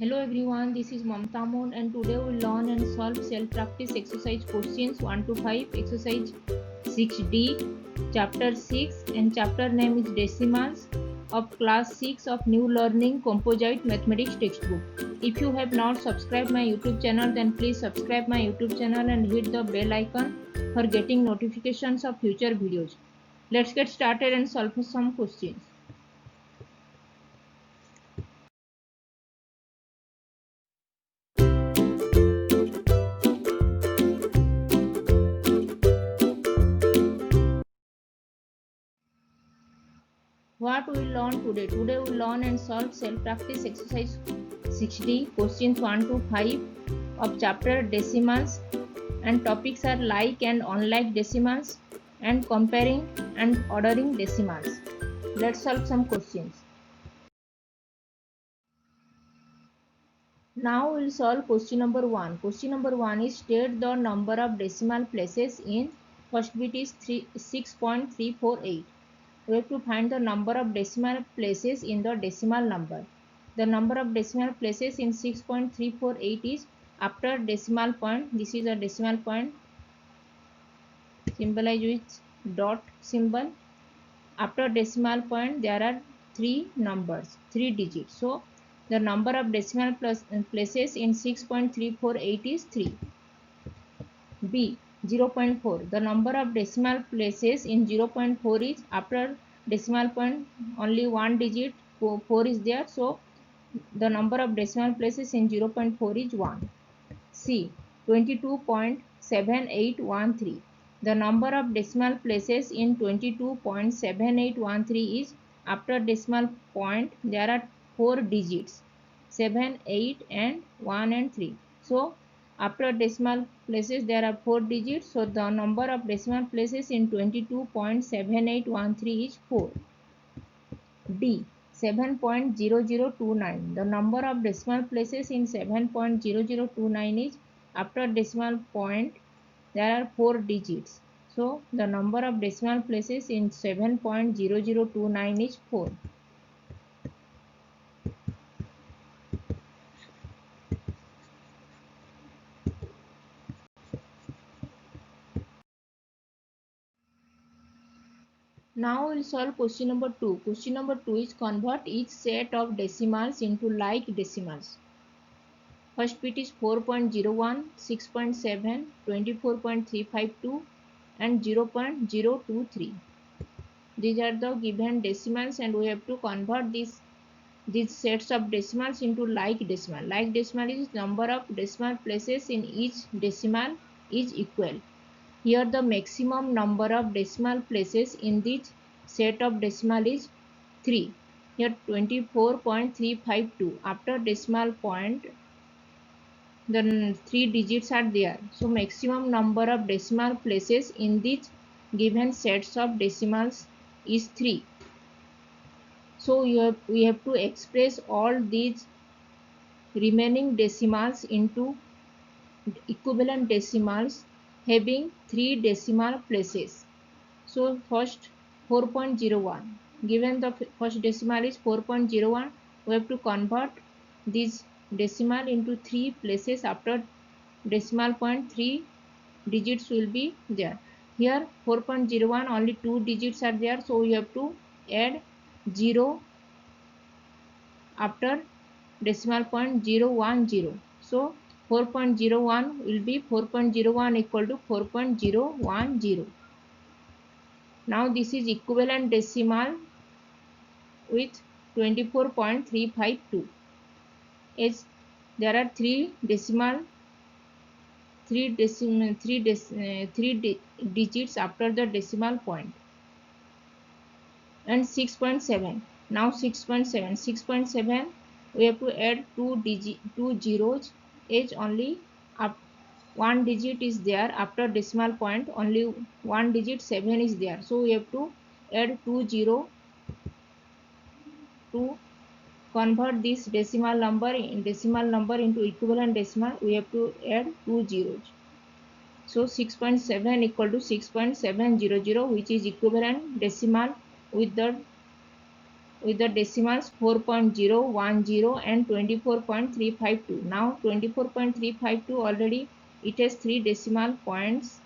Hello everyone, this is Mamta Moon and today we'll learn and solve self-practice exercise questions 1 to 5, exercise 6D, chapter 6 and chapter name is Decimals of class 6 of New Learning Composite Mathematics textbook. If you have not subscribed my YouTube channel then please subscribe my YouTube channel and hit the bell icon for getting notifications of future videos. Let's get started and solve some questions. What we will learn today? Today we will learn and solve self-practice exercise 6D questions 1 to 5 of chapter decimals and topics are like and unlike decimals and comparing and ordering decimals. Let's solve some questions. Now we will solve question number 1. Question number 1 is state the number of decimal places in first bit is 6.348. We have to find the number of decimal places in the decimal number. The number of decimal places in 6.348 is after decimal point. This is a decimal point symbolized with dot symbol. After decimal point there are three numbers, three digits. So the number of decimal places in 6.348 is 3. B. 0.4. The number of decimal places in 0.4 is after decimal point only one digit 4 is there. So the number of decimal places in 0.4 is 1. C. 22.7813. The number of decimal places in 22.7813 is after decimal point there are 4 digits 7, 8 and 1 and 3. So after decimal places there are 4 digits. So the number of decimal places in 22.7813 is 4. D. 7.0029. The number of decimal places in 7.0029 is after decimal point there are 4 digits. So the number of decimal places in 7.0029 is 4. Now we'll solve question number 2. Question number 2 is convert each set of decimals into like decimals. First bit is 4.01, 6.7, 24.352 and 0.023. These are the given decimals and we have to convert these sets of decimals into like decimal. Like decimal is number of decimal places in each decimal is equal. Here the maximum number of decimal places in this set of decimal is 3. Here 24.352. After decimal point the 3 digits are there. So maximum number of decimal places in these given sets of decimals is 3. So we have to express all these remaining decimals into equivalent decimals having 3 decimal places. So first 4.01. Given the first decimal is 4.01, we have to convert this decimal into 3 places. After decimal point 3 digits will be there. Here 4.01 only 2 digits are there, so we have to add 0 after decimal point 010. So 4.01 will be 4.01 equal to 4.010. Now this is equivalent decimal with 24.352. As there are three digits after the decimal point. And 6.7. Now 6.7 we have to add two zeros as only up one digit is there after decimal point, only one digit 7 is there, so we have to add 20 to convert this decimal number into equivalent decimal. We have to add 2 zeros. So 6.7 equal to 6.700, which is equivalent decimal with the with the decimals 4.010 and 24.352. Now 24.352 already it has three decimal points,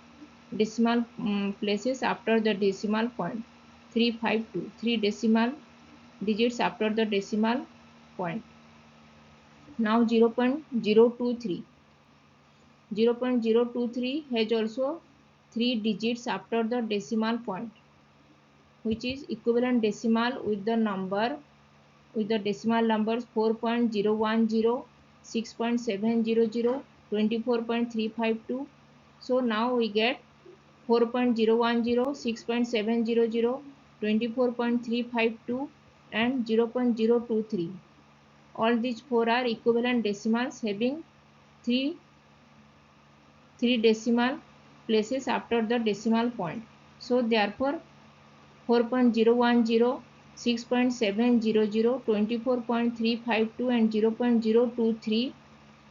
decimal places after the decimal point. 352, three decimal digits after the decimal point. Now 0.023. 0.023 has also three digits after the decimal point, which is equivalent decimal with the decimal numbers 4.010, 6.700, 24.352. So now we get 4.010, 6.700, 24.352 and 0.023. All these four are equivalent decimals having three decimal places after the decimal point. So therefore 4.010, 6.700, 24.352 and 0.023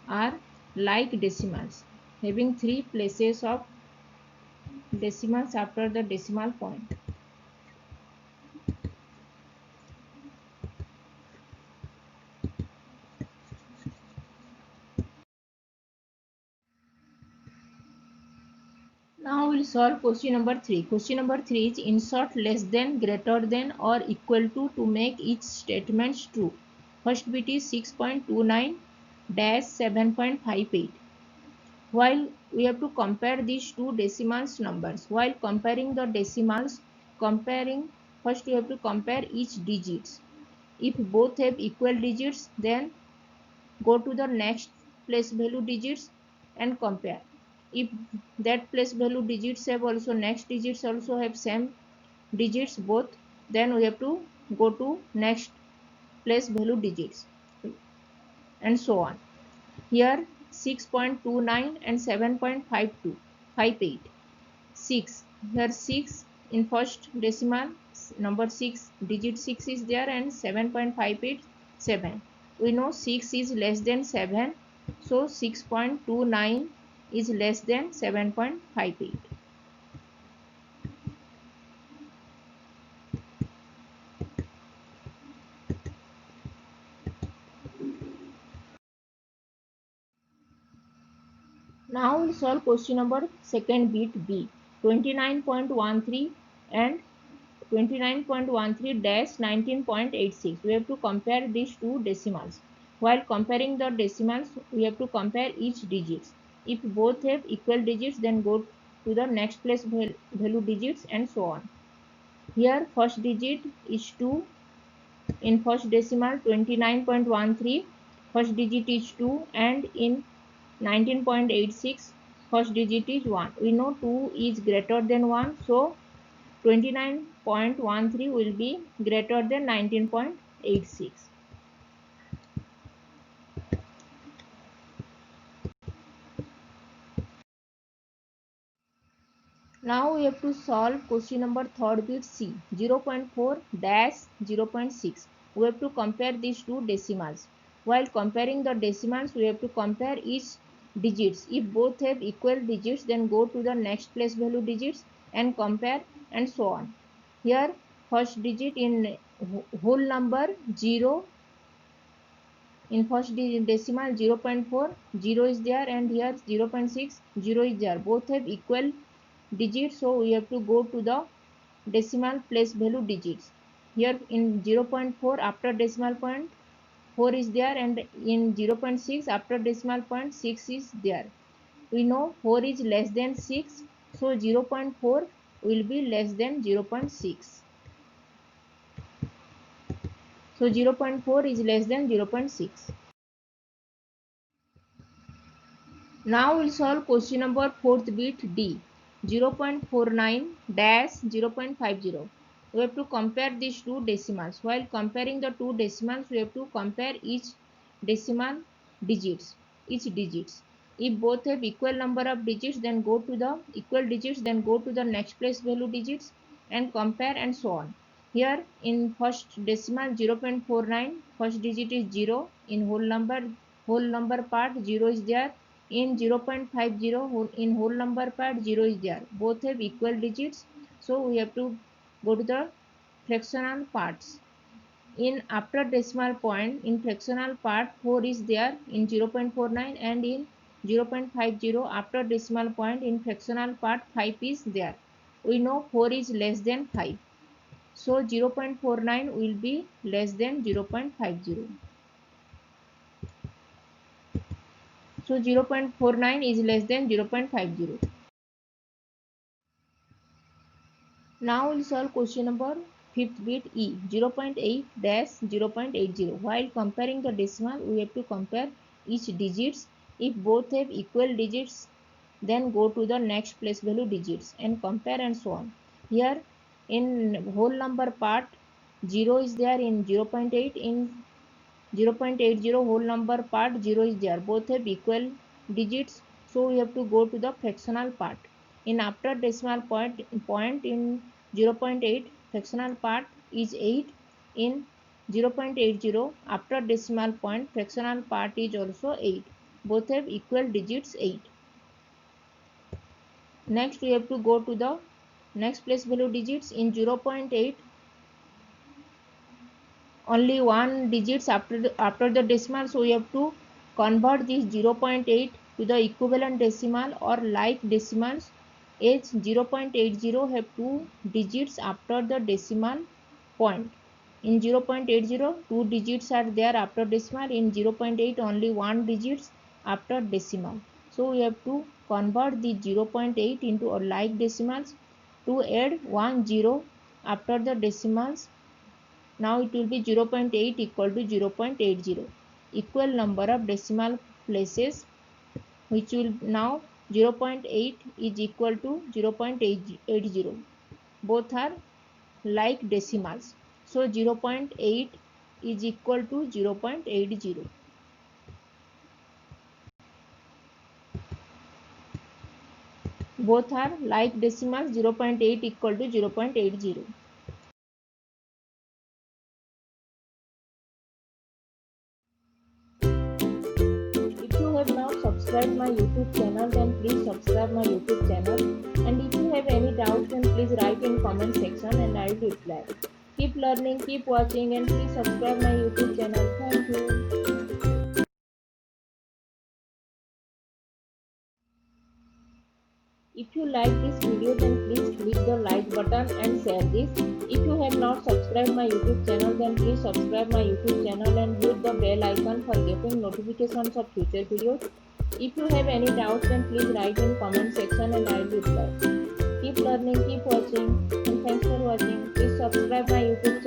are like decimals having three places of decimals after the decimal point. Now we'll solve question number 3. Question number 3 is insert less than, greater than or equal to make each statement true. First bit is 6.29 dash 7.58. While we have to compare these two decimals numbers. While comparing the decimals, first we have to compare each digits. If both have equal digits, then go to the next place value digits and compare. If that place value digits have also next digits also have same digits both, then we have to go to next place value digits and so on. Here 6.29 and 7.52 58. 6, here 6 in first decimal, number 6 digit 6 is there and 7.58 7. We know 6 is less than 7, so 6.29 is less than 7.58. Now we'll solve question number second bit B. 29.13 and 29.13-19.86. We have to compare these two decimals. While comparing the decimals, we have to compare each digits. If both have equal digits, then go to the next place value digits and so on. Here first digit is 2. In first decimal 29.13, first digit is 2, and in 19.86, first digit is 1. We know 2 is greater than 1, so 29.13 will be greater than 19.86. Now we have to solve question number third bit C. 0.4-0.6. We have to compare these two decimals. While comparing the decimals, we have to compare each digits. If both have equal digits, then go to the next place value digits and compare and so on. Here first digit in whole number 0, in first decimal 0.4, 0 is there, and here 0.6, 0 is there. Both have equal digits, so we have to go to the decimal place value digits. Here in 0.4 after decimal point 4 is there, and in 0.6 after decimal point 6 is there. We know 4 is less than 6, so 0.4 will be less than 0.6. So 0.4 is less than 0.6. Now we'll solve question number fourth bit D. 0.49-0.50. We have to compare these two decimals. While comparing the two decimals, we have to compare each decimal digits, If both have equal number of digits, then go to the equal digits, then go to the next place value digits and compare and so on. Here in first decimal 0.49, first digit is 0. In whole number part 0 is there. In 0.50, in whole number part 0 is there. Both have equal digits, so we have to go to the fractional parts. in after decimal point in fractional part 4 is there in 0.49 and in 0.50 after decimal point in fractional part 5 is there. We know 4 is less than 5. So 0.49 will be less than 0.50. So 0.49 is less than 0.50. Now we'll solve question number 5th bit E 0.8 dash 0.80. While comparing the decimal, we have to compare each digits. If both have equal digits, then go to the next place value digits and compare and so on. Here in whole number part 0 is there in 0.8, in 0.80 whole number part 0 is there. Both have equal digits, so we have to go to the fractional part. In after decimal point in 0.8 fractional part is 8. In 0.80 after decimal point fractional part is also 8. Both have equal digits 8. Next we have to go to the next place value digits. In 0.8 only one digits after the decimal, so we have to convert this 0.8 to the equivalent decimal or like decimals, as 0.80 have two digits after the decimal point. In 0.80 two digits are there after decimal, in 0.8 only one digits after decimal. So we have to convert the 0.8 into like decimals to add 1 0 after the decimals. Now it will be 0.8 equal to 0.80. Equal number of decimal places, which will now 0.8 is equal to 0.80. Both are like decimals. So 0.8 is equal to 0.80. Both are like decimals. 0.8 equal to 0.80. If you have not subscribed my YouTube channel, then please subscribe my YouTube channel. And if you have any doubts, then please write in comment section and I will reply. Keep learning, keep watching, and please subscribe my YouTube channel. Thank you. If you like this video, then please click the like button and share this. If you have not subscribed my YouTube channel, then please subscribe my YouTube channel and hit the bell icon for getting notifications of future videos. If you have any doubts, then please write in comment section and I will reply. Keep learning, keep watching, and thanks for watching. Please subscribe my YouTube channel.